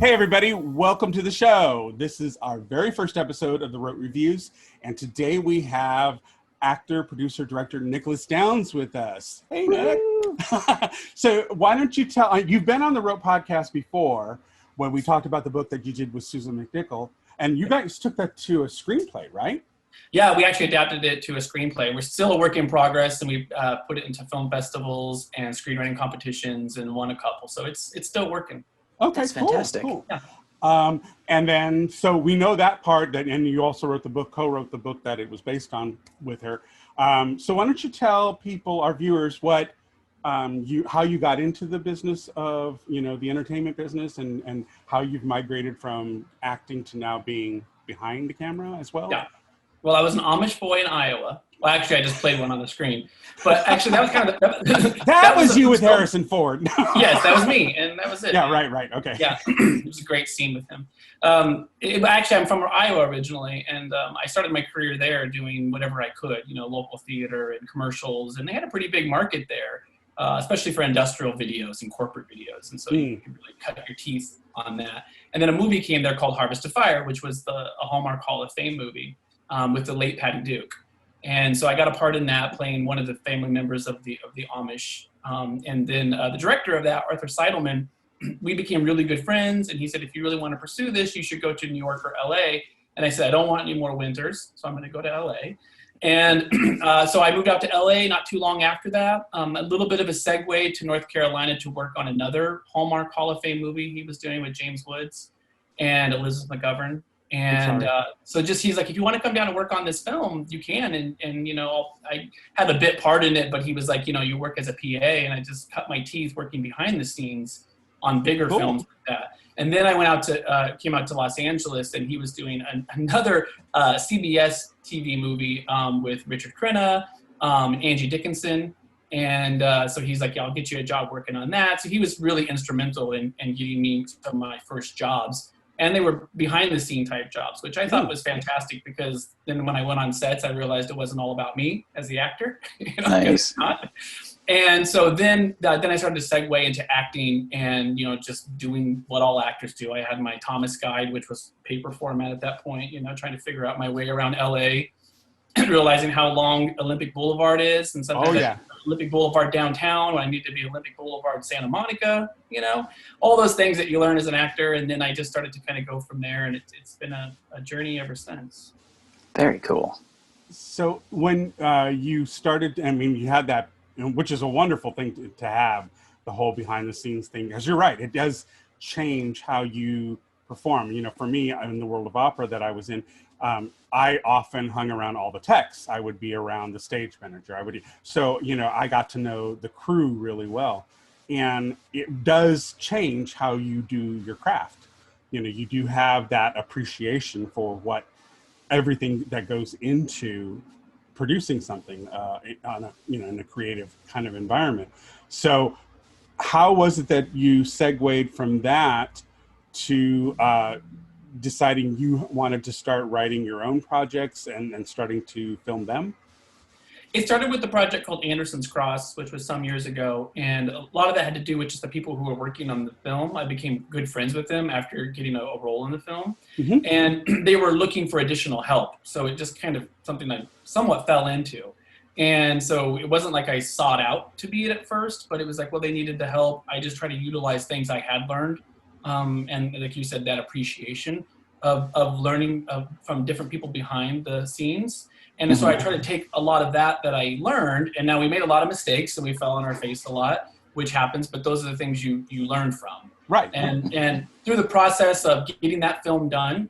Hey everybody, welcome to the show. This is our very first episode of the Rote Reviews, and today we have actor, producer, director Nicholas Downs with us. Hey Nick. So why don't you tell, you've been on the Rote podcast before when we talked about the book that you did with Susan McNichol, and you guys took that to a screenplay, right? Yeah, we actually adapted it to a screenplay. We're still a work in progress, and we put it into film festivals and screenwriting competitions and won a couple, so it's still working. Okay, that's fantastic. Cool. Yeah. And then, so we know that part, that, and you also wrote the book, co-wrote the book that it was based on with her. So why don't you tell people, our viewers, what how you got into the business of, the entertainment business, and how you've migrated from acting to now being behind the camera as well? Yeah. Well, I was an Amish boy in Iowa. Well, actually, I just played one on the screen. But actually, that was kind of that was you with Harrison Ford. Yes, that was me, and that was it. Yeah, right. Okay. Yeah, it was a great scene with him. Actually, I'm from Iowa originally, and I started my career there doing whatever I could, local theater and commercials, and they had a pretty big market there, especially for industrial videos and corporate videos, and so you can really cut your teeth on that. And then a movie came there called Harvest of Fire, which was a Hallmark Hall of Fame movie with the late Patty Duke. And so I got a part in that, playing one of the family members of the Amish. And then the director of that, Arthur Seidelman, we became really good friends. And he said, if you really want to pursue this, you should go to New York or LA. And I said, I don't want any more winters, so I'm going to go to LA. And so I moved out to LA not too long after that. A little bit of a segue to North Carolina to work on another Hallmark Hall of Fame movie he was doing with James Woods and Elizabeth McGovern. And so he's like, if you want to come down and work on this film, you can. And I had a bit part in it, but he was like, you work as a PA, and I just cut my teeth working behind the scenes on bigger films like that. And then I came out to Los Angeles, and he was doing another CBS TV movie with Richard Crenna, Angie Dickinson. And so he's like, yeah, I'll get you a job working on that. So he was really instrumental in getting me some of my first jobs. And they were behind the scene type jobs, which I thought was fantastic, because then when I went on sets, I realized it wasn't all about me as the actor. Nice. And so then I started to segue into acting and, just doing what all actors do. I had my Thomas Guide, which was paper format at that point, trying to figure out my way around LA and realizing how long Olympic Boulevard is. And sometimes Olympic Boulevard downtown when I need to be Olympic Boulevard Santa Monica, all those things that you learn as an actor. And then I just started to kind of go from there, and it's been a journey ever since. Very cool. So when you started, you had that, which is a wonderful thing to have, the whole behind the scenes thing, because you're right, it does change how you perform. For me, in the world of opera that I was in, I often hung around all the techs. I would be around the stage manager. I got to know the crew really well. And it does change how you do your craft. You do have that appreciation for everything that goes into producing something in a creative kind of environment. So how was it that you segued from that to deciding you wanted to start writing your own projects and starting to film them? It started with the project called Anderson's Cross, which was some years ago. And a lot of that had to do with just the people who were working on the film. I became good friends with them after getting a role in the film. Mm-hmm. And they were looking for additional help. So it just kind of something I somewhat fell into. And so it wasn't like I sought out to be it at first, but it was like, well, they needed the help. I just tried to utilize things I had learned. And like you said, that appreciation of learning from different people behind the scenes. And so I try to take a lot of that I learned, and now we made a lot of mistakes and we fell on our face a lot, which happens, but those are the things you learn from. Right. And through the process of getting that film done,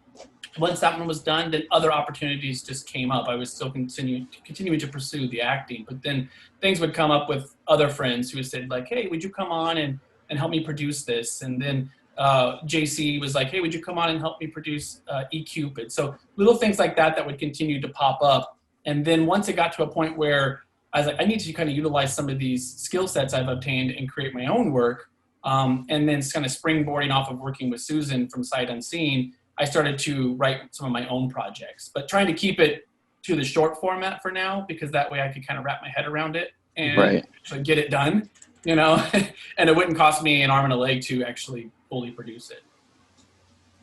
once that one was done, then other opportunities just came up. I was still continuing to pursue the acting, but then things would come up with other friends who said like, hey, would you come on and help me produce this? And then JC was like, hey, would you come on and help me produce eCupid? So little things like that would continue to pop up. And then once it got to a point where I was like, I need to kind of utilize some of these skill sets I've obtained and create my own work. And then kind of springboarding off of working with Susan from Sight Unseen, I started to write some of my own projects, but trying to keep it to the short format for now, because that way I could kind of wrap my head around it and actually get it done, and it wouldn't cost me an arm and a leg to actually fully produce it.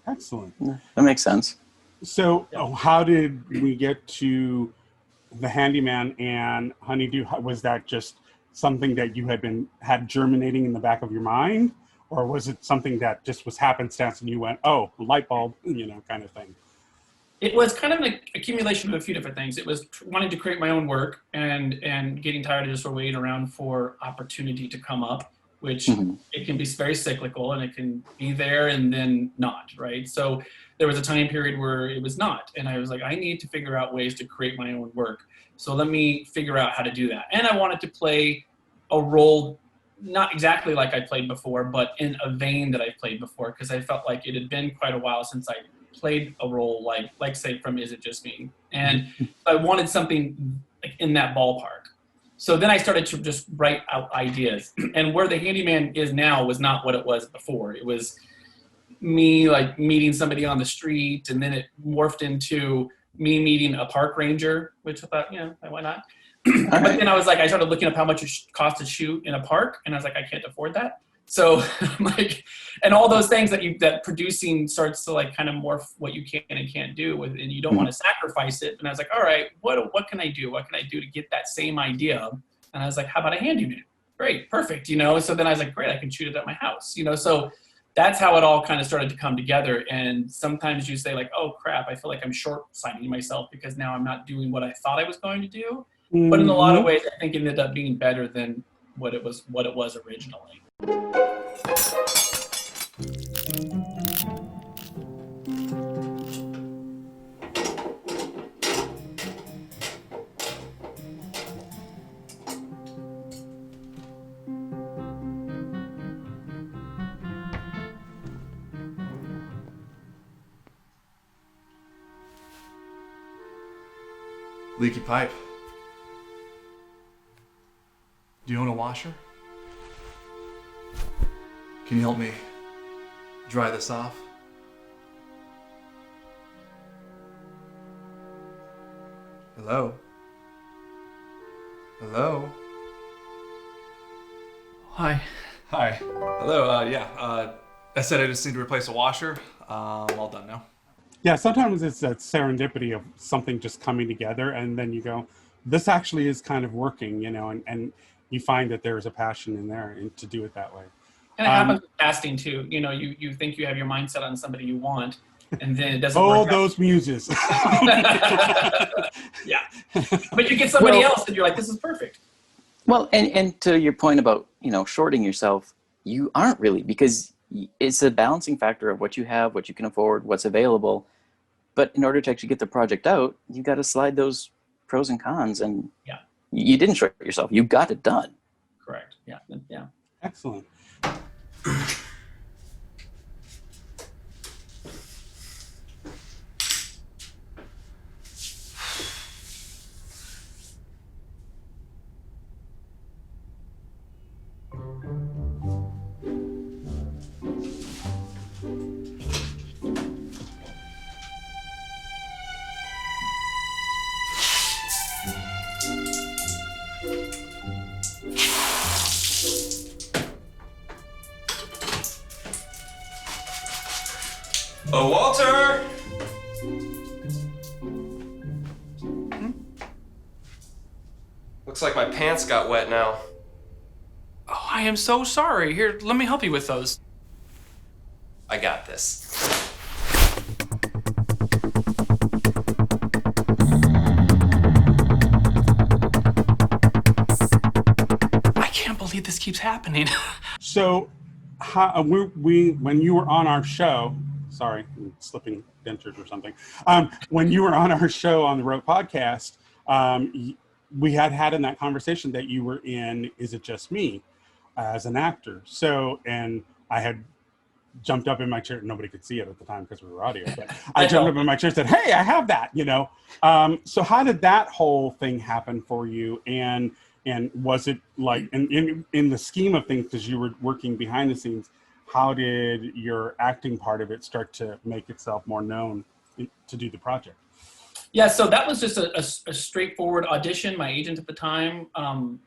Excellent. Yeah, that makes sense. So, how did we get to the Handyman and Honeydew? Was that just something that you had germinating in the back of your mind, or was it something that just was happenstance and you went, "Oh, light bulb," kind of thing? It was kind of an accumulation of a few different things. It was wanting to create my own work and getting tired of just waiting around for opportunity to come up, which it can be very cyclical and it can be there and then not, right? So there was a time period where it was not. And I was like, I need to figure out ways to create my own work. So let me figure out how to do that. And I wanted to play a role, not exactly like I played before, but in a vein that I played before, because I felt like it had been quite a while since I played a role like say from Is It Just Me? And I wanted something like in that ballpark. So then I started to just write out ideas. And where the Handyman is now was not what it was before. It was me like meeting somebody on the street, and then it morphed into me meeting a park ranger, which I thought, why not? But then I was like, I started looking up how much it costs to shoot in a park, and I was like, I can't afford that. So like, and all those things that producing starts to like kind of morph what you can and can't do with, and you don't want to sacrifice it. And I was like, all right, what can I do? What can I do to get that same idea? And I was like, how about a Handyman? Great, perfect. So then I was like, great, I can shoot it at my house. So that's how it all kind of started to come together. And sometimes you say like, oh crap, I feel like I'm short-sighting myself because now I'm not doing what I thought I was going to do. But in a lot of ways, I think it ended up being better than what it was originally. Leaky pipe. Do you own a washer? Can you help me dry this off? Hello? Hello? Hi. Hi. Hello, I said I just need to replace a washer. All done now. Yeah, sometimes it's that serendipity of something just coming together, and then you go, this actually is kind of working, and you find that there's a passion in there and to do it that way. And it happens with casting too. You think you have your mindset on somebody you want, and then it doesn't Oh, work those muses. Yeah. But you get somebody else and you're like, this is perfect. Well, and to your point about, shorting yourself, you aren't really, because it's a balancing factor of what you have, what you can afford, what's available. But in order to actually get the project out, you got to slide those pros and cons, and you didn't short yourself. You got it done. Correct. Yeah. Excellent. Oh, Walter! Looks like my pants got wet now. Oh, I am so sorry. Here, let me help you with those. I got this. I can't believe this keeps happening. So, when you were on our show, sorry, I'm slipping dentures or something. When you were on our show on the Rope podcast, we had in that conversation that you were in Is It Just Me as an actor. So, and I had jumped up in my chair. Nobody could see it at the time because we were audio, but I jumped up in my chair and said, hey, I have that, So how did that whole thing happen for you? And was it like, in the scheme of things, because you were working behind the scenes, how did your acting part of it start to make itself more known to do the project? Yeah, so that was just a straightforward audition. My agent at the time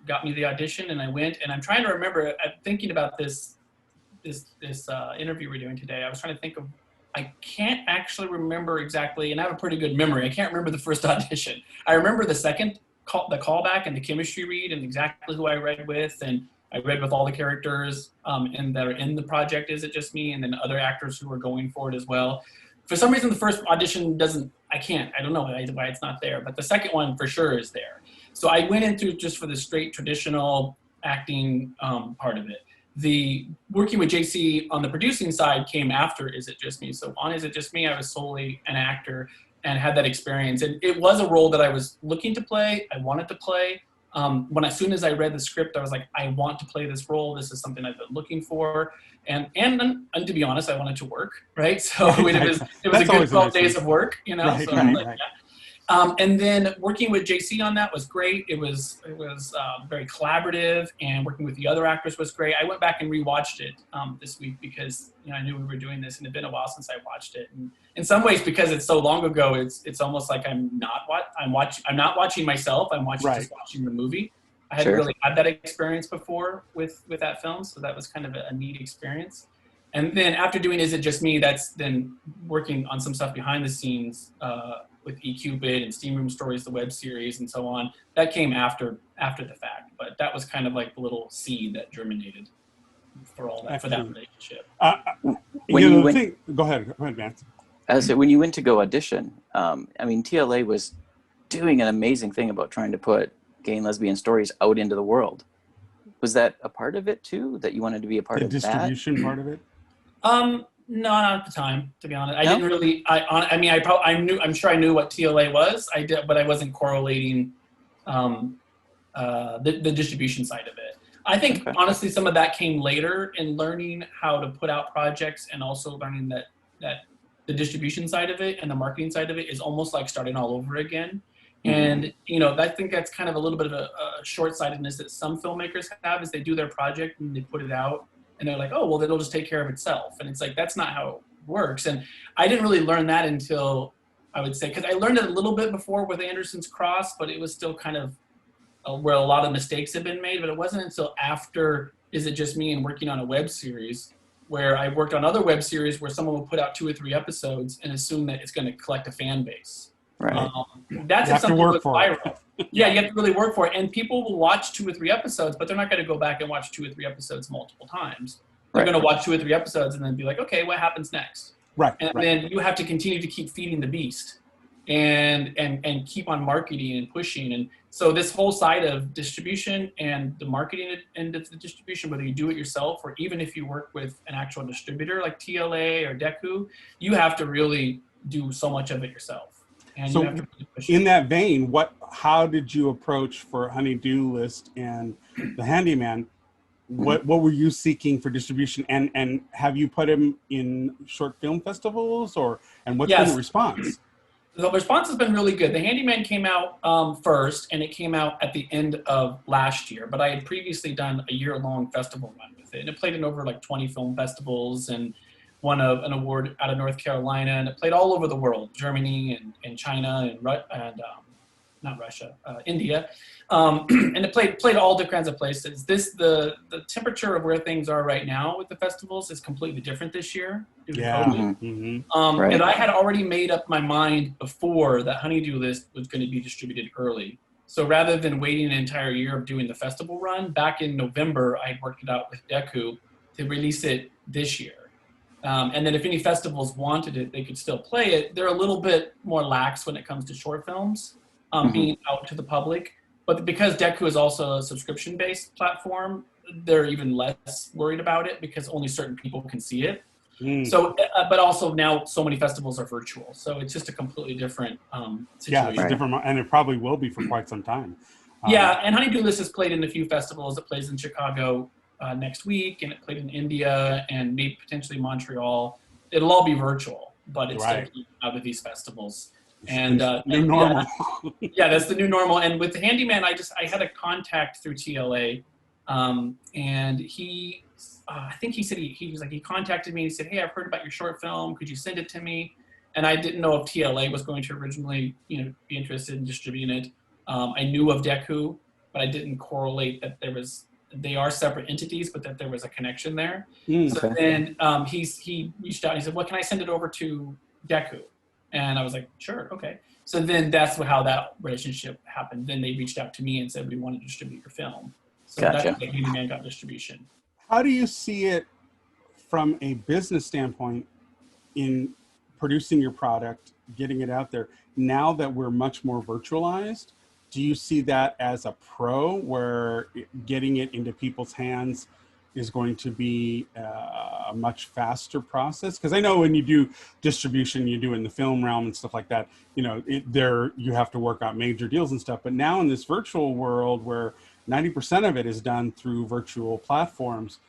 got me the audition, and I went. And I'm trying to remember. I'm thinking about this interview we're doing today. I was trying to think of. I can't actually remember exactly, and I have a pretty good memory. I can't remember the first audition. I remember the second the callback and the chemistry read and exactly who I read with, and I read with all the characters and that are in the project. Is It Just Me? And then other actors who were going for it as well. For some reason, the first audition I don't know why it's not there, but the second one for sure is there. So I went into just for the straight traditional acting part of it. The working with JC on the producing side came after Is It Just Me? So on Is It Just Me, I was solely an actor and had that experience. And it was a role that I was looking to play. I wanted to play. As soon as I read the script, I was like, I want to play this role. This is something I've been looking for. And to be honest, I wanted to work, right? So it was a good 12 days of work, you know? Right, so right. and then working with JC on that was great. It was very collaborative, and working with the other actors was great. I went back and rewatched it this week because I knew we were doing this, and it had been a while since I watched it. And in some ways, because it's so long ago, it's almost like I'm not watching myself. I'm just watching the movie. I hadn't really had that experience before with that film, so that was kind of a neat experience. And then after doing Is It Just Me, that's then working on some stuff behind the scenes with eCupid and Steam Room Stories, the web series, and so on. That came after the fact, but that was kind of like the little seed that germinated for all that, for that relationship. Go ahead, Vance. So when you went to go audition, TLA was doing an amazing thing about trying to put gay and lesbian stories out into the world. Was that a part of it too, that you wanted to be a part of that? The distribution part of it? No, not at the time, to be honest. I didn't really, I'm sure I knew what TLA was. I did, but I wasn't correlating the distribution side of it. I think, honestly, some of that came later in learning how to put out projects, and also learning that the distribution side of it and the marketing side of it is almost like starting all over again. And, I think that's kind of a little bit of a short-sightedness that some filmmakers have, is they do their project and they put it out and they're like, oh, well, it'll just take care of itself. And it's like, that's not how it works. And I didn't really learn that until, I would say, because I learned it a little bit before with Anderson's Cross, but it was still kind of where a lot of mistakes have been made. But it wasn't until after Is It Just Me and working on a web series, where I worked on other web series where someone will put out 2 or 3 episodes and assume that it's going to collect a fan base. Right. That's if something goes viral. Yeah, you have to really work for it. And people will watch 2 or 3 episodes, but they're not going to go back and watch 2 or 3 episodes multiple times. They're going to watch 2 or 3 episodes and then be like, okay, what happens next? Right. And then you have to continue to keep feeding the beast and keep on marketing and pushing. And so this whole side of distribution and the marketing end of the distribution, whether you do it yourself or even if you work with an actual distributor like TLA or Deku, you have to really do so much of it yourself. And so you have to really push in that vein, how did you approach for Honeydew List and the Handyman? What were you seeking for distribution, and have you put him in short film festivals, and what's been the response? The response has been really good. The Handyman came out first, and it came out at the end of last year, but I had previously done a year-long festival run with it, and it played in over like 20 film festivals and won an award out of North Carolina, and it played all over the world, Germany and China and not Russia, India, and it played all different kinds of places. The temperature of where things are right now with the festivals is completely different this year due to COVID. And I had already made up my mind before that Honeydew List was going to be distributed early. So rather than waiting an entire year of doing the festival run, back in November, I had worked it out with Deku to release it this year. And then if any festivals wanted it, they could still play it. They're a little bit more lax when it comes to short films being out to the public. But because Deku is also a subscription-based platform, they're even less worried about it because only certain people can see it. So, but also now so many festivals are virtual. So it's just a completely different situation. Yeah, it's different, and it probably will be for quite some time. And Honeydew List has played in a few festivals. It plays in Chicago next week, and it played in India and maybe potentially Montreal. It'll all be virtual, but it's still out of these festivals. And new normal. That's the new normal. And with the Handyman, I had a contact through TLA, and he, I think he said he contacted me and he said, hey, I've heard about your short film. Could you send it to me? And I didn't know if TLA was going to originally, be interested in distributing it. I knew of Deku, but I didn't correlate that there was they are separate entities, but that there was a connection there. Mm. So then he reached out and he said, well, can I send it over to Deku? And I was like, sure, okay. So then that's how that relationship happened. Then they reached out to me and said, we want to distribute your film. So Gotcha. that's how Handyman got distribution. How do you see it from a business standpoint in producing your product, getting it out there? Now that we're much more virtualized, do you see that as a pro, where getting it into people's hands is going to be a much faster process? Because I know when you do distribution, you do in the film realm and stuff like that, you know, you have to work out major deals and stuff. But now in this virtual world where 90% of it is done through virtual platforms,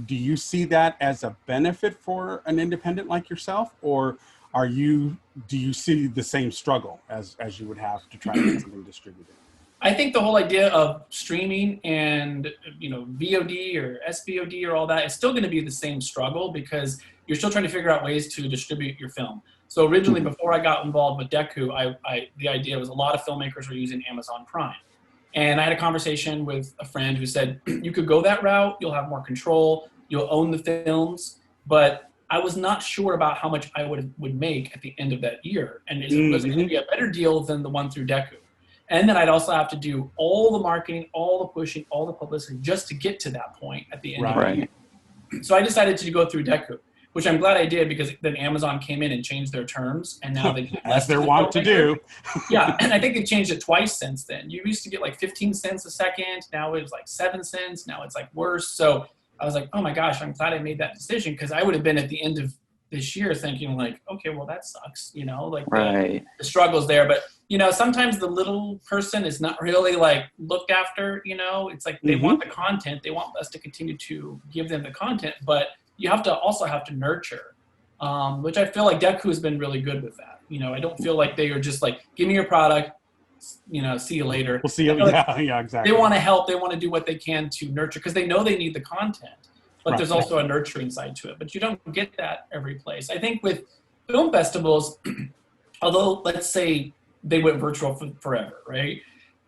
do you see that as a benefit for an independent like yourself, or do you see the same struggle as you would have to try to get something distributed? I think the whole idea of streaming and, you know, VOD or SVOD or all that is still going to be the same struggle, because you're still trying to figure out ways to distribute your film. So originally, before I got involved with Deku, the idea was a lot of filmmakers were using Amazon Prime. And I had a conversation with a friend who said, you could go that route, you'll have more control, you'll own the films, but I was not sure about how much I would make at the end of that year. And was it going to be a better deal than the one through Deku? And then I'd also have to do all the marketing, all the pushing, all the publicity just to get to that point at the end of the year. So I decided to go through Deku, which I'm glad I did, because then Amazon came in and changed their terms, and now they as they're wont to do. Yeah, and I think they've changed it twice since then. You used to get like 15 cents a second. Now it was like 7 cents. Now it's like worse. So I was like, oh my gosh, I'm glad I made that decision, because I would have been at the end of this year thinking like, okay, well, that sucks, you know, like the struggles there. But, you know, sometimes the little person is not really like looked after, you know, it's like they want the content. They want us to continue to give them the content, but you have to nurture, which I feel like Deku has been really good with that. You know, I don't feel like they are just like, give me your product, you know, see you later. We'll see you. Yeah, exactly. They want to help. They want to do what they can to nurture, because they know they need the content. But there's also a nurturing side to it. But you don't get that every place. I think with film festivals, although let's say they went virtual forever, right?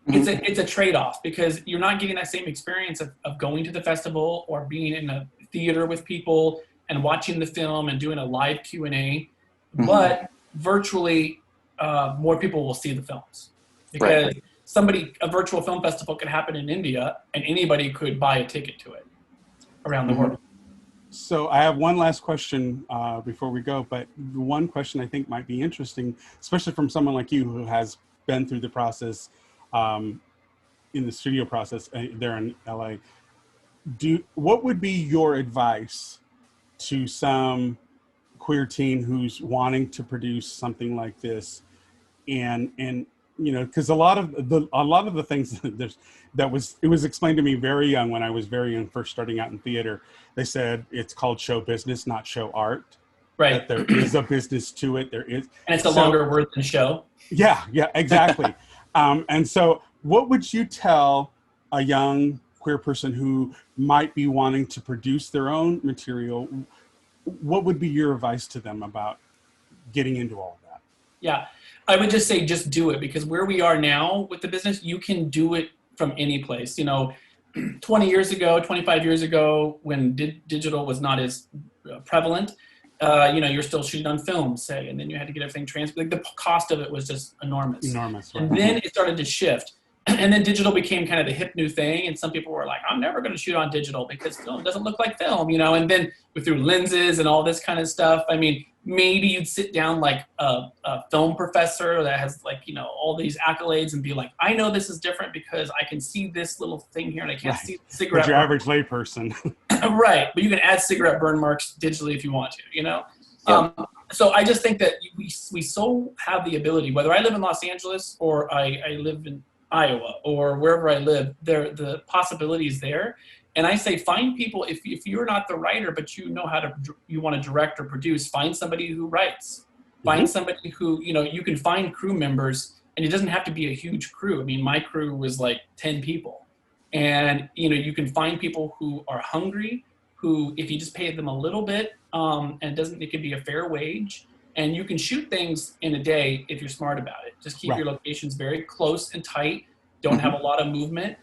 It's a trade-off, because you're not getting that same experience of going to the festival or being in a theater with people and watching the film and doing a live Q&A. But virtually, more people will see the films, because a virtual film festival could happen in India and anybody could buy a ticket to it around the world. So I have one last question before we go, but one question I think might be interesting, especially from someone like you who has been through the process, in the studio process there in LA. What would be your advice to some queer teen who's wanting to produce something like this, and you know, because a lot of the things it was explained to me very young, when I was very young, first starting out in theater. They said it's called show business, not show art. Right. That there is a business to it. There is, and it's a longer word than show. Yeah, exactly. And so, what would you tell a young queer person who might be wanting to produce their own material? What would be your advice to them about getting into all of that? Yeah. I would just say, just do it, because where we are now with the business, you can do it from any place. You know, 20 years ago, 25 years ago, when digital was not as prevalent, you know, you're still shooting on film, say, and then you had to get everything transferred. Like the cost of it was just enormous. Right. And then it started to shift. And then digital became kind of the hip new thing. And some people were like, I'm never going to shoot on digital because film doesn't look like film, you know, and then through lenses and all this kind of stuff. I mean, maybe you'd sit down like a film professor that has like, you know, all these accolades and be like, I know this is different because I can see this little thing here and I can't see the cigarette. But your average layperson. Right. But you can add cigarette burn marks digitally if you want to, you know? Yep. So I just think that we so have the ability, whether I live in Los Angeles or I live in Iowa or wherever I live, the possibility is there. And I say, find people, if you're not the writer, but you know you want to direct or produce, find somebody who writes. Find somebody who, you know, you can find crew members, and it doesn't have to be a huge crew. I mean, my crew was like 10 people. And, you know, you can find people who are hungry, who, if you just pay them a little bit, it could be a fair wage. And you can shoot things in a day if you're smart about it. Just keep your locations very close and tight. Don't have a lot of movement.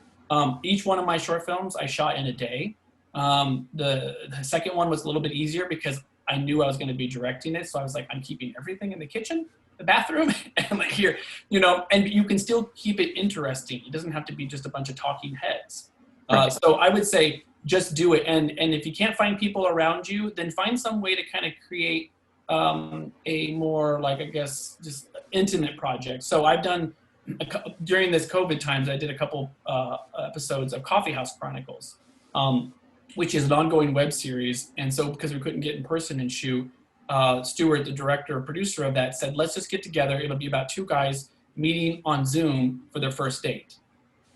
Each one of my short films I shot in a day. The second one was a little bit easier because I knew I was going to be directing it. So I was like, I'm keeping everything in the kitchen, the bathroom, and like here, you know, and you can still keep it interesting. It doesn't have to be just a bunch of talking heads. So I would say just do it. And if you can't find people around you, then find some way to kind of create a more, like, I guess, just intimate project. So I've done, during this COVID times, I did a couple episodes of Coffee House Chronicles, which is an ongoing web series. And so because we couldn't get in person and shoot, Stuart, the director or producer of that, said, let's just get together. It'll be about two guys meeting on Zoom for their first date.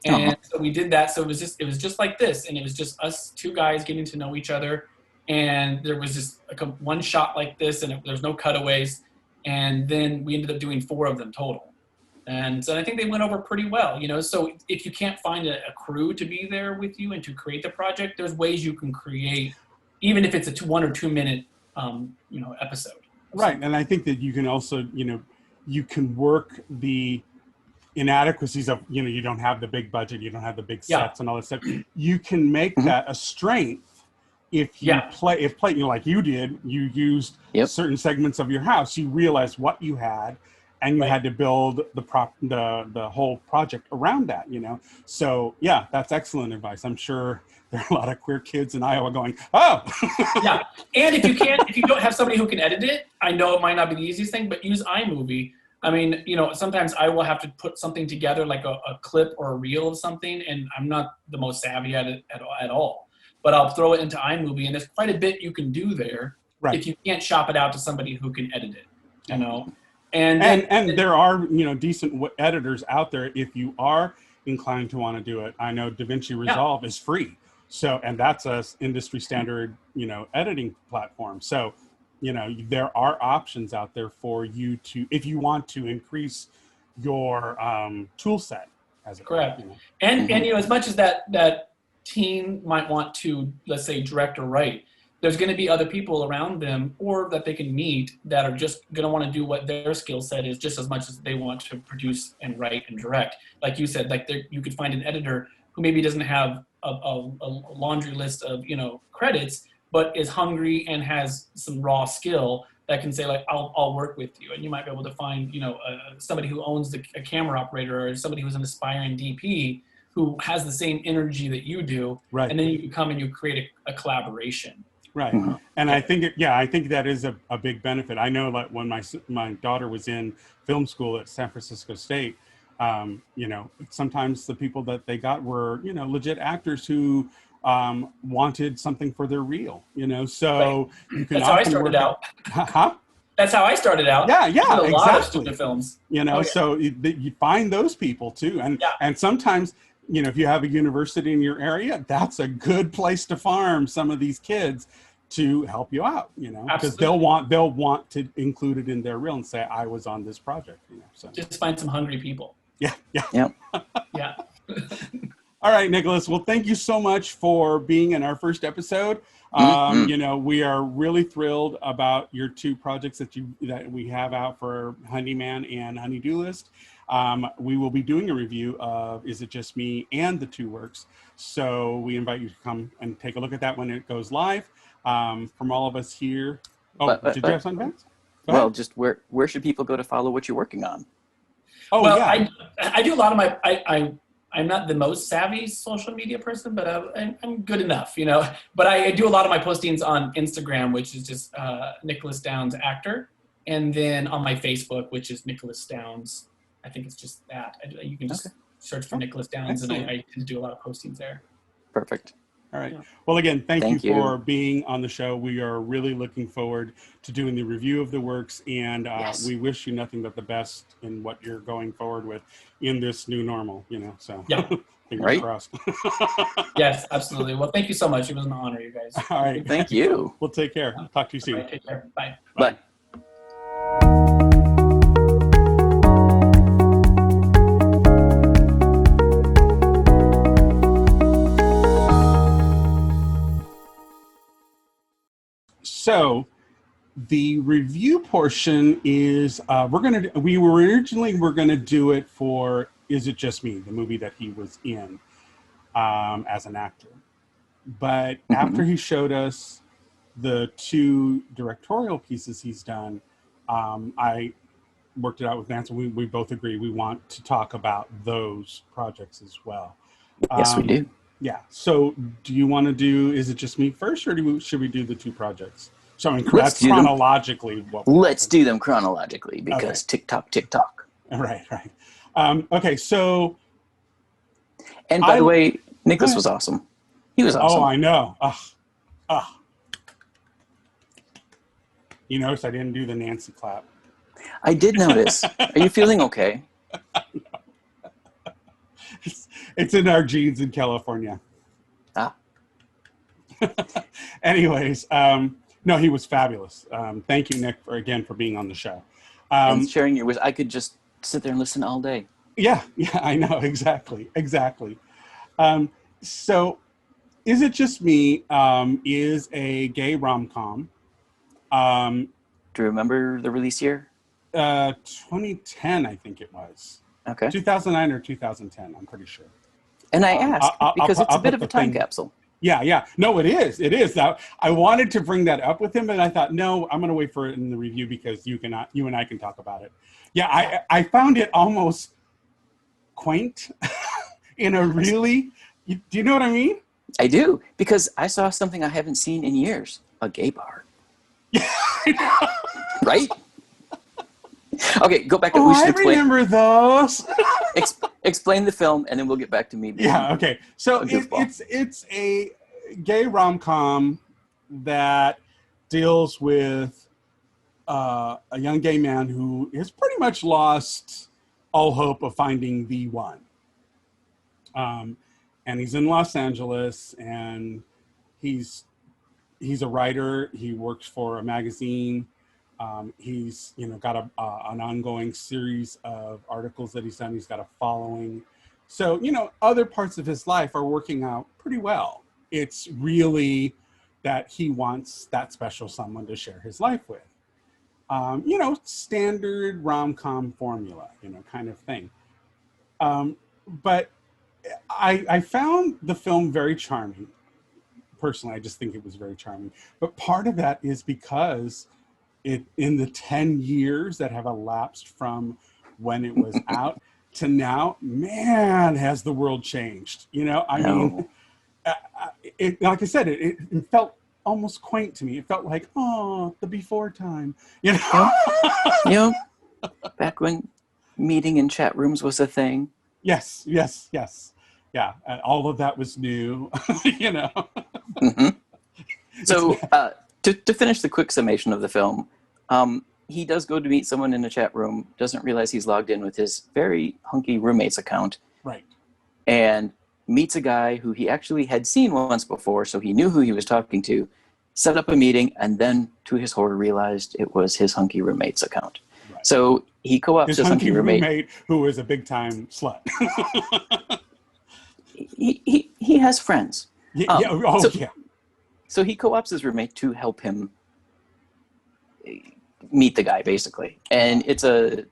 And so we did that. So it was just like this. And it was just us two guys getting to know each other. And there was just like one shot like this, and there's no cutaways. And then we ended up doing 4 of them total. And so I think they went over pretty well, you know. So if you can't find a crew to be there with you and to create the project, there's ways you can create, even if it's a 1 or 2 minute, you know, episode. Right. And I think that you can also, you know, you can work the inadequacies of, you know, you don't have the big budget, you don't have the big sets and all that stuff. You can make that a strength if you you know, like you did, you used certain segments of your house, you realized what you had, and you had to build the whole project around that, you know? So yeah, that's excellent advice. I'm sure there are a lot of queer kids in Iowa going, oh. Yeah, and if you don't have somebody who can edit it, I know it might not be the easiest thing, but use iMovie. I mean, you know, sometimes I will have to put something together, like a clip or a reel of something, and I'm not the most savvy at it at all. But I'll throw it into iMovie, and there's quite a bit you can do there if you can't shop it out to somebody who can edit it, you know. And there are, you know, decent editors out there if you are inclined to want to do it. I know DaVinci Resolve is free, so, and that's a industry standard, you know, editing platform. So, you know, there are options out there for you to, if you want to increase your tool set. As it correct. You know. And you know, as much as that teen might want to, let's say, direct or write, there's going to be other people around them or that they can meet that are just going to want to do what their skill set is just as much as they want to produce and write and direct. Like you said, like you could find an editor who maybe doesn't have a laundry list of, you know, credits, but is hungry and has some raw skill that can say, like, I'll work with you. And you might be able to find, you know, somebody who owns a camera operator or somebody who's an aspiring DP who has the same energy that you do. Right. And then you can come and you create a collaboration. Right. And I think, I think that is a big benefit. I know, like, when my daughter was in film school at San Francisco State, you know, sometimes the people that they got were, you know, legit actors who wanted something for their reel, you know, so you can. That's how I started out. That's how I started out. Yeah, a lot of student films. You know, so you find those people too, and sometimes, you know, if you have a university in your area, that's a good place to farm some of these kids to help you out, you know, because they'll want to include it in their reel and say, I was on this project, you know. So just find some hungry people. Yeah. Yeah. All right, Nicholas. Well, thank you so much for being in our first episode. You know, we are really thrilled about your 2 projects that we have out for Handyman and Honeydew List. We will be doing a review of Is It Just Me and the 2 works. So we invite you to come and take a look at that when it goes live. From all of us here. Oh, did you have something, Vance? Well, just where should people go to follow what you're working on? Oh, well, yeah. I do a lot of my, I'm not the most savvy social media person, but I'm good enough, you know. But I do a lot of my postings on Instagram, which is just Nicholas Downs Actor. And then on my Facebook, which is Nicholas Downs. I think it's just that. You can just search for Nicholas Downs, and I tend to do a lot of postings there. Perfect. All right. Well, again, thank you for being on the show. We are really looking forward to doing the review of the works, and we wish you nothing but the best in what you're going forward with in this new normal, you know, so fingers crossed. Yes, absolutely. Well, thank you so much. It was an honor, you guys. All right. Thank you. We'll take care. Talk to you soon. Right, take care. Bye. Bye. So the review portion is we were originally gonna do it for Is It Just Me, the movie that he was in. as an actor. But Mm-hmm. after he showed us the 2 directorial pieces he's done, I worked it out with Vance, and we both agree we want to talk about those projects as well. Yes, we do. Yeah. So do you want to do, is it just me first, or should we do the 2 projects? So I mean, Let's that's do them. chronologically. Let's do them chronologically because Okay. tick-tock, tick-tock. Right. Okay. So. And by the way, Nicholas was awesome. He was awesome. Oh, I know. You notice I didn't do the Nancy clap. I did notice. Are you feeling okay? It's in our genes in California. Ah. Anyways, no, he was fabulous. Thank you, Nick, for being on the show. And sharing your wisdom. I could just sit there and listen all day. Yeah, I know. Exactly. So Is It Just Me is a gay rom-com. Do you remember the release year? 2010, I think it was. Okay. 2009 or 2010, I'm pretty sure. And I asked because it's a bit of a time thing. capsule. Yeah. No, it is. Now, I wanted to bring that up with him, but I thought, no, I'm going to wait for it in the review because you and I can talk about it. Yeah, I found it almost quaint in a really, do you know what I mean? I do, because I saw something I haven't seen in years, a gay bar. Right? Okay, go back. We should explain. I remember those. Explain the film, and then we'll get back to me. Yeah, okay. So it's a gay rom-com that deals with a young gay man who has pretty much lost all hope of finding the one. And he's in Los Angeles, and he's a writer. He works for a magazine. He's got an ongoing series of articles that he's done. He's got a following. So, other parts of his life are working out pretty well. It's really that he wants that special someone to share his life with. Standard rom-com formula, kind of thing. But I found the film very charming. Personally, I just think it was very charming. But part of that is because in the 10 years that have elapsed from when it was out to now, man, has the world changed. I mean, like I said, it felt almost quaint to me. It felt like, oh, the before time. Back when meeting in chat rooms was a thing. Yes. Yeah, and all of that was new, Mm-hmm. So to finish the quick summation of the film, he does go to meet someone in a chat room, doesn't realize he's logged in with his very hunky roommate's account. Right. And meets a guy who he actually had seen once before, so he knew who he was talking to, set up a meeting, and then, to his horror, realized it was his hunky roommate's account. Right. So he co-ops his hunky roommate, who is a big-time slut. He has friends. Yeah. So he co-ops his roommate to help him meet the guy, basically. And it's a,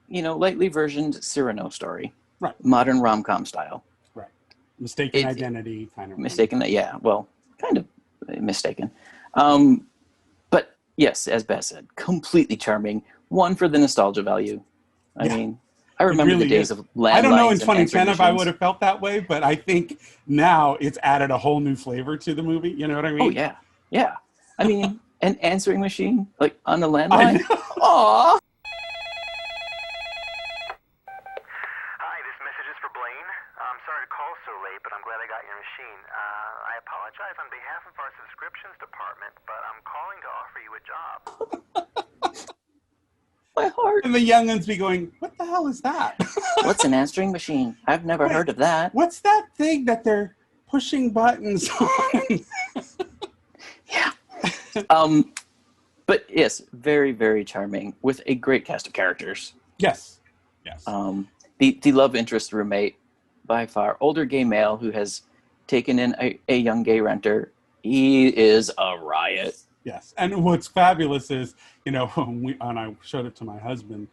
lightly versioned Cyrano story. Right. Modern rom-com style. Right. Mistaken identity, kind of. Mistaken, yeah. Well, kind of mistaken. But yes, as Beth said, completely charming. One for the nostalgia value. I mean, I remember really the days of landlines. I don't know in 2010 if I would have felt that way, but I think now it's added a whole new flavor to the movie. You know what I mean? Oh, yeah. Yeah. I mean, an answering machine, like on the landline. Aww. Hi, this message is for Blaine. I'm sorry to call so late, but I'm glad I got your machine. I apologize on behalf of our subscriptions department, but I'm calling to offer you a job. My heart. And the young'uns be going, what the hell is that? What's an answering machine? I've never heard of that. What's that thing that they're pushing buttons on? Yeah. But yes, very, very charming with a great cast of characters. Yes. The love interest roommate, by far, older gay male who has taken in a young gay renter. He is a riot. Yes, and what's fabulous is, when I showed it to my husband,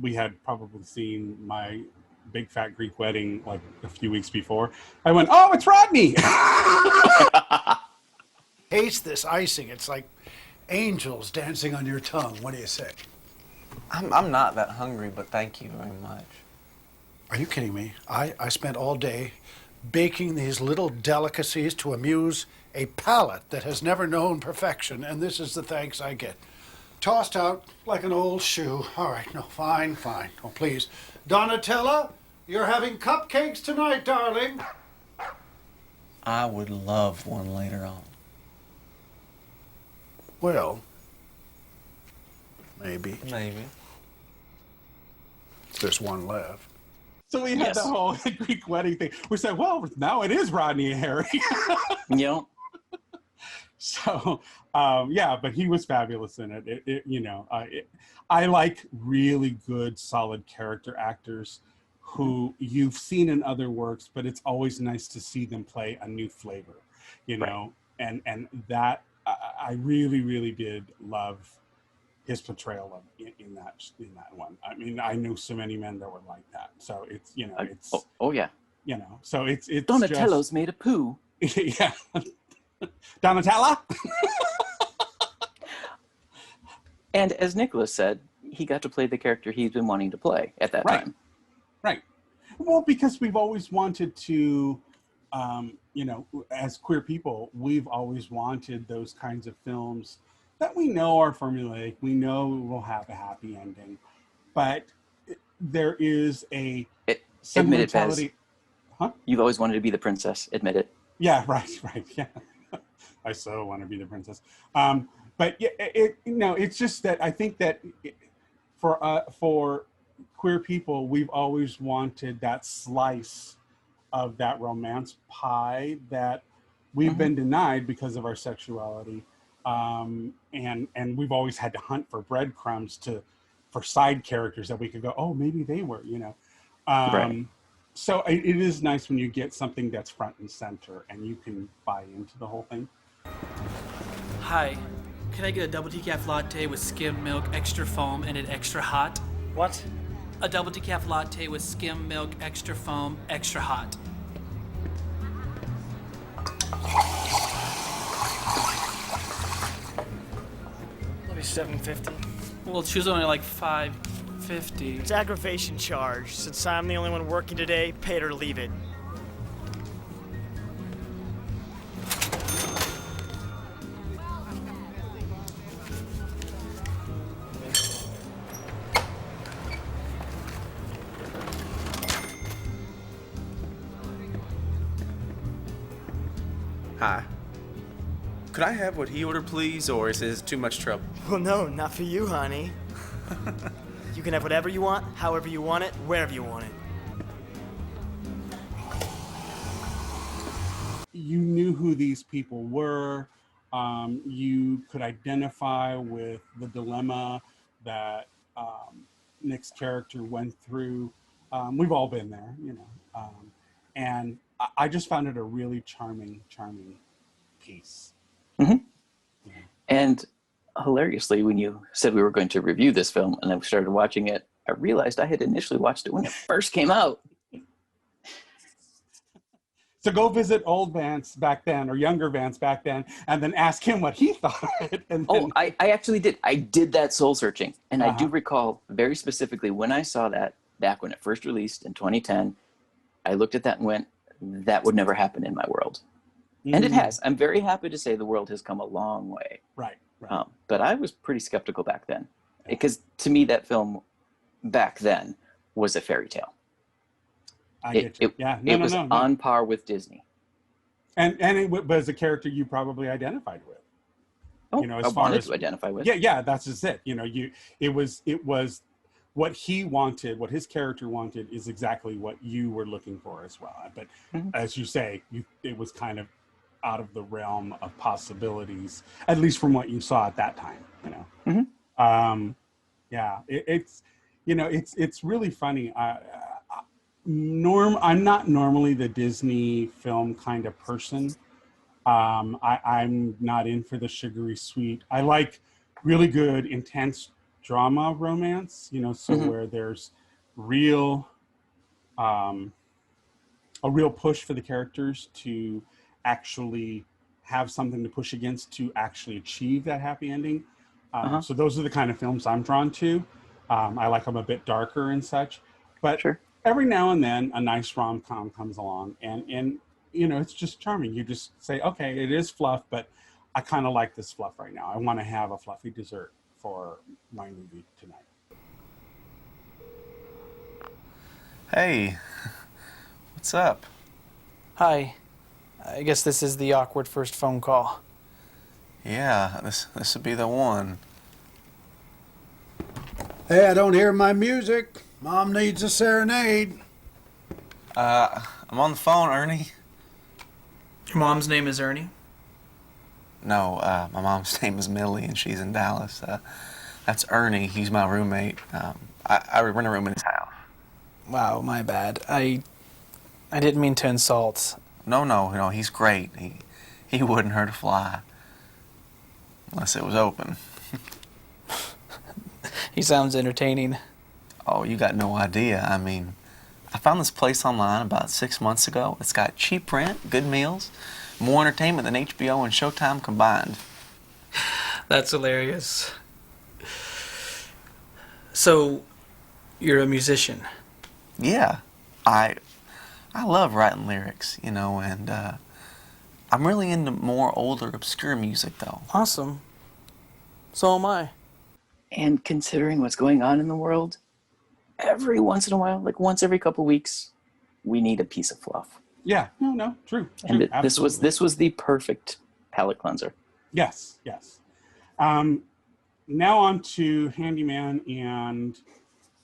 we had probably seen my big fat Greek wedding like a few weeks before, I went, "Oh, it's Rodney." Taste this icing. It's like angels dancing on your tongue. What do you say? I'm not that hungry, but thank you very much. Are you kidding me? I spent all day baking these little delicacies to amuse a palate that has never known perfection, and this is the thanks I get. Tossed out like an old shoe. All right, no, fine. Oh, please. Donatella, you're having cupcakes tonight, darling. I would love one later on. Well, maybe. Maybe. There's one left. So we had the whole Greek wedding thing. We said, well, now it is Rodney and Harry. Yep. So, yeah, but he was fabulous in it. I like really good, solid character actors who you've seen in other works, but it's always nice to see them play a new flavor, you know, and that I really, really did love his portrayal of in that one. I mean, I know so many men that were like that. So it's, you know, it's oh yeah, you know, so it's Donatello's made a poo. Yeah. Donatella. And as Nicholas said, he got to play the character he's been wanting to play at that time. Right. Well, because we've always wanted to, you know, as queer people, we've always wanted those kinds of films that we know are formulaic, we know will have a happy ending, but there is a sentimentality. Huh? You've always wanted to be the princess. Admit it. Yeah, right. Yeah, I so want to be the princess. But yeah, it's just that I think that for queer people, we've always wanted that slice of that romance pie that we've been denied because of our sexuality. And we've always had to hunt for breadcrumbs for side characters that we could go, oh, maybe they were, you know. So it is nice when you get something that's front and center and you can buy into the whole thing. Hi, can I get a double decaf latte with skim milk, extra foam, and it extra hot? What? A double decaf latte with skim milk, extra foam, extra hot. Maybe $7.50. Well, she was only like $5.50. It's aggravation charge. Since I'm the only one working today, paid her to leave it. Hi. Could I have what he ordered, please, or is this too much trouble? Well, no, not for you, honey. You can have whatever you want, however you want it, wherever you want it. You knew who these people were. You could identify with the dilemma that Nick's character went through. We've all been there, you know. And I just found it a really charming piece. Mm-hmm. Yeah. And hilariously, when you said we were going to review this film and I started watching it, I realized I had initially watched it when it first came out. So go visit old Vance back then or younger Vance back then and then ask him what he thought of it. And then... I actually did. I did that soul searching. And I do recall very specifically when I saw that back when it first released in 2010, I looked at that and went, that would never happen in my world. And it has. I'm very happy to say the world has come a long way. Right. But I was pretty skeptical back then. Because to me, that film back then was a fairy tale. I get you. It was on par with Disney. And it was a character you probably identified with. Oh, you know, as I far wanted as, to identify with. Yeah, that's just it. You know, it was what he wanted, what his character wanted is exactly what you were looking for as well. But as you say, it was kind of out of the realm of possibilities, at least from what you saw at that time, you know. It's you know, it's really funny. I'm not normally the Disney film kind of person. I'm not in for the sugary sweet. I like really good, intense drama romance, you know, so where there's real um, a real push for the characters to actually have something to push against to actually achieve that happy ending. So those are the kind of films I'm drawn to. I like them a bit darker and such, but Sure. every now and then a nice rom-com comes along, and it's just charming. You just say, okay, it is fluff, but I kind of like this fluff right now. I want to have a fluffy dessert for my movie tonight. Hey, what's up? Hi. I guess this is the awkward first phone call. Yeah, this would be the one. Hey, I don't hear my music. Mom needs a serenade. I'm on the phone, Ernie. Your mom's name is Ernie? No, my mom's name is Millie, and she's in Dallas. That's Ernie. He's my roommate. I rent a room in his house. Wow, my bad. I didn't mean to insult. No, he's great. He wouldn't hurt a fly. Unless it was open. He sounds entertaining. Oh, you got no idea. I mean, I found this place online about 6 months ago. It's got cheap rent, good meals, more entertainment than HBO and Showtime combined. That's hilarious. So, you're a musician? Yeah, I love writing lyrics, and I'm really into more older, obscure music, though. Awesome. So am I. And considering what's going on in the world, every once in a while, like once every couple weeks, we need a piece of fluff. Yeah, no, true. And this was the perfect palate cleanser. Yes. Now on to Handyman and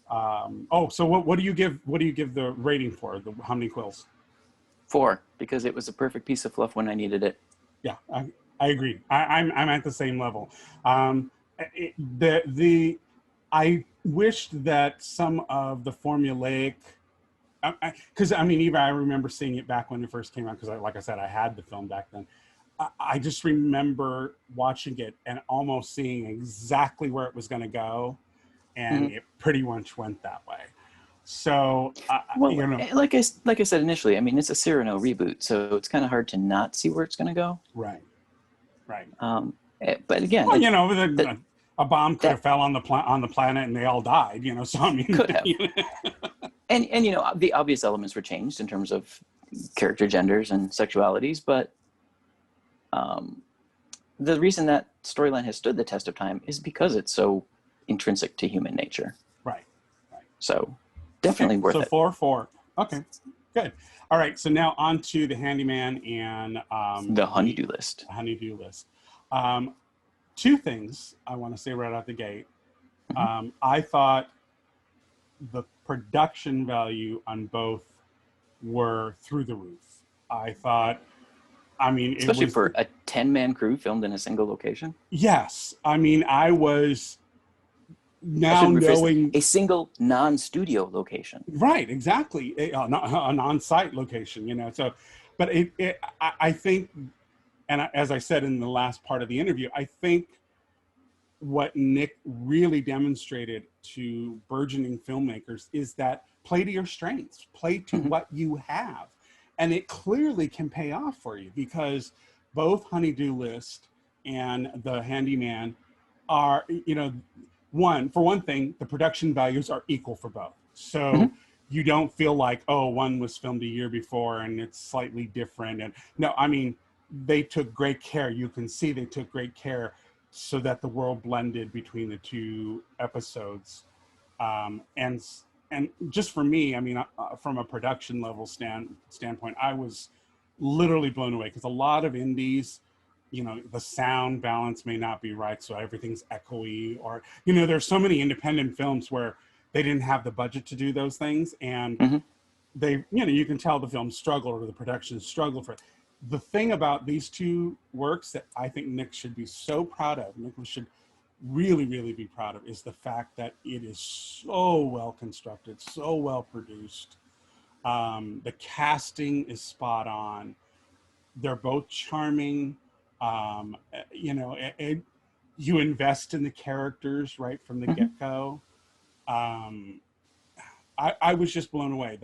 so what do you give the rating for? How many quills? 4, because it was a perfect piece of fluff when I needed it. Yeah, I agree. I'm at the same level. I wished that some of the formulaic, because even I remember seeing it back when it first came out, because like I said, I had the film back then. I just remember watching it and almost seeing exactly where it was going to go, and it pretty much went that way. So, like I said initially, it's a Cyrano reboot, so it's kind of hard to not see where it's going to go. Right. But again, a bomb could have fell on the planet and they all died. Could have. And the obvious elements were changed in terms of character genders and sexualities, but the reason that storyline has stood the test of time is because it's so intrinsic to human nature. Right. So definitely worth it. So 4. Okay, good. All right, so now on to the Handyman and the Honeydew list. Honeydew list. 2 things I want to say right out the gate. I thought the production value on both were through the roof. I thought, especially for a 10-man crew filmed in a single location. Yes, I was now knowing a single non-studio location. Right, exactly, a non-site location. So, but I think, and as I said in the last part of the interview, I think what Nick really demonstrated to burgeoning filmmakers is that play to your strengths, play to what you have. And it clearly can pay off for you, because both Honeydew List and the Handyman are, for one thing, the production values are equal for both. So you don't feel like, one was filmed a year before and it's slightly different. And no, they took great care. You can see they took great care so that the world blended between the 2 episodes. And just for me, from a production level standpoint, I was literally blown away, because a lot of indies, the sound balance may not be right, so everything's echoey, or there's so many independent films where they didn't have the budget to do those things, and they, you can tell the film struggled, or the production struggled for it. The thing about these 2 works that I think Nick should be so proud of, Nick should really, really be proud of, is the fact that it is so well constructed, so well produced. The casting is spot on. They're both charming. You invest in the characters right from the get-go. I was just blown away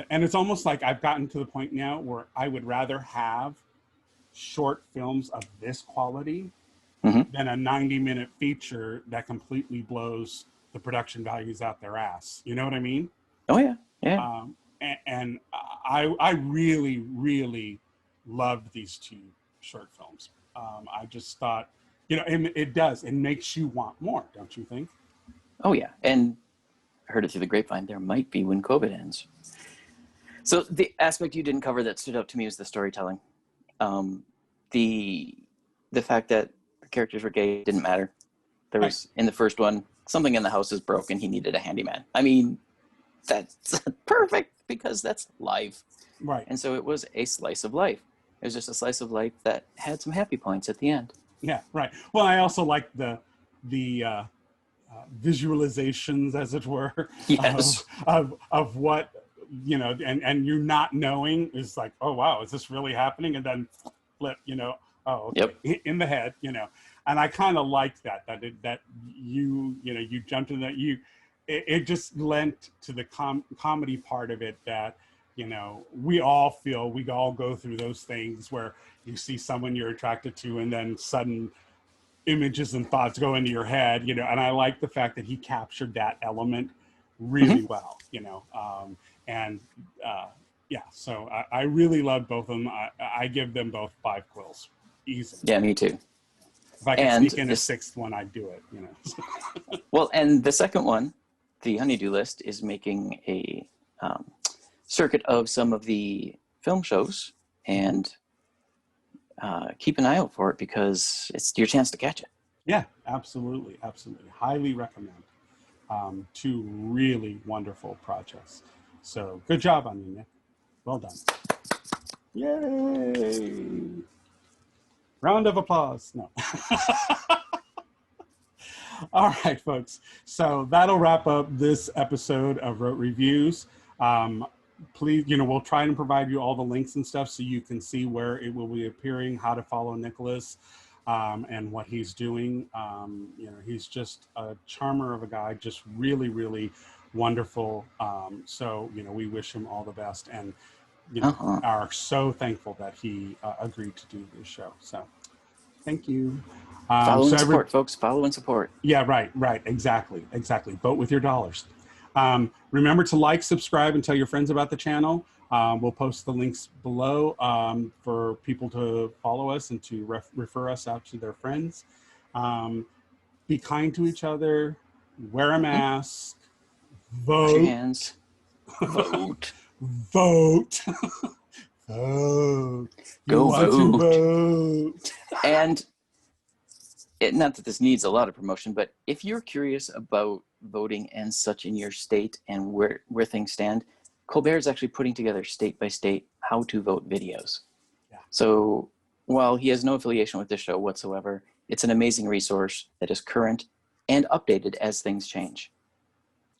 and it's almost like I've gotten to the point now where I would rather have short films of this quality than a 90-minute feature that completely blows the production values out their ass. You know what I mean? Oh yeah, yeah. And I really, really loved these 2 short films. I just thought, it makes you want more, don't you think? Oh yeah, and I heard it through the grapevine, there might be when COVID ends. So the aspect you didn't cover that stood out to me was the storytelling. The fact that the characters were gay didn't matter. There was, in the first one, something in the house is broken, he needed a handyman. I mean, that's perfect because that's life. Right. And so it was a slice of life. It was just a slice of life that had some happy points at the end. Yeah, right. Well, I also like the visualizations, as it were, yes, of what, and you not knowing is like, oh wow, is this really happening? And then flip, oh, okay. Yep. In the head, and I kind of like that you jumped in that it just lent to the comedy part of it that, we all go through those things where you see someone you're attracted to and then sudden images and thoughts go into your head, and I like the fact that he captured that element really well, so I really love both of them. I give them both 5 quills, easily. Yeah, me too. If I could sneak in a 6th one, I'd do it, Well, and the second one, the Honeydew List, is making a circuit of some of the film shows, and keep an eye out for it because it's your chance to catch it. Yeah, absolutely. Highly recommend. 2 really wonderful projects. So good job on you, Nick. Well done. Yay! Round of applause. No. All right, folks. So that'll wrap up this episode of Wrote Reviews. Please, we'll try and provide you all the links and stuff so you can see where it will be appearing, how to follow Nicholas, and what he's doing. He's just a charmer of a guy, just really, really wonderful. So, we wish him all the best and, are so thankful that he agreed to do this show. So thank you. Follow and support, folks. Follow and support. Yeah, right. Exactly. Vote with your dollars. Remember to like, subscribe, and tell your friends about the channel. We'll post the links below for people to follow us and to refer us out to their friends. Be kind to each other. Wear a mask. Vote. Wash your hands. Vote. Vote. Vote. Go vote. Vote. And not that this needs a lot of promotion, but if you're curious about voting and such in your state and where things stand, Colbert is actually putting together state by state how to vote videos. Yeah. So while he has no affiliation with this show whatsoever, it's an amazing resource that is current and updated as things change.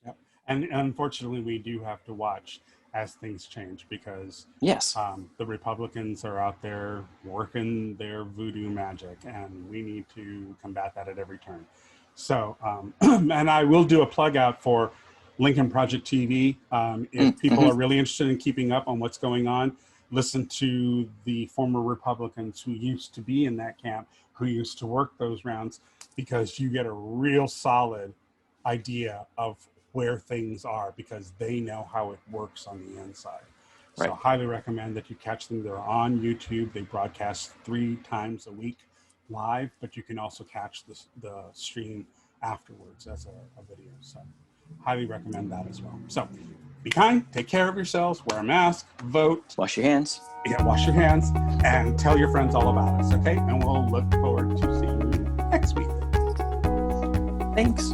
Yep. And unfortunately, we do have to watch as things change because yes, the Republicans are out there working their voodoo magic, and we need to combat that at every turn. So, and I will do a plug out for Lincoln Project TV. If people are really interested in keeping up on what's going on, listen to the former Republicans who used to be in that camp, who used to work those rounds, because you get a real solid idea of where things are because they know how it works on the inside. So I highly recommend that you catch them. They're on YouTube. They broadcast 3 times a week live, but you can also catch the stream afterwards as a video. So highly recommend that as well. So be kind, take care of yourselves, wear a mask, vote. Wash your hands. Yeah, wash your hands, and tell your friends all about us, okay? And we'll look forward to seeing you next week. Thanks.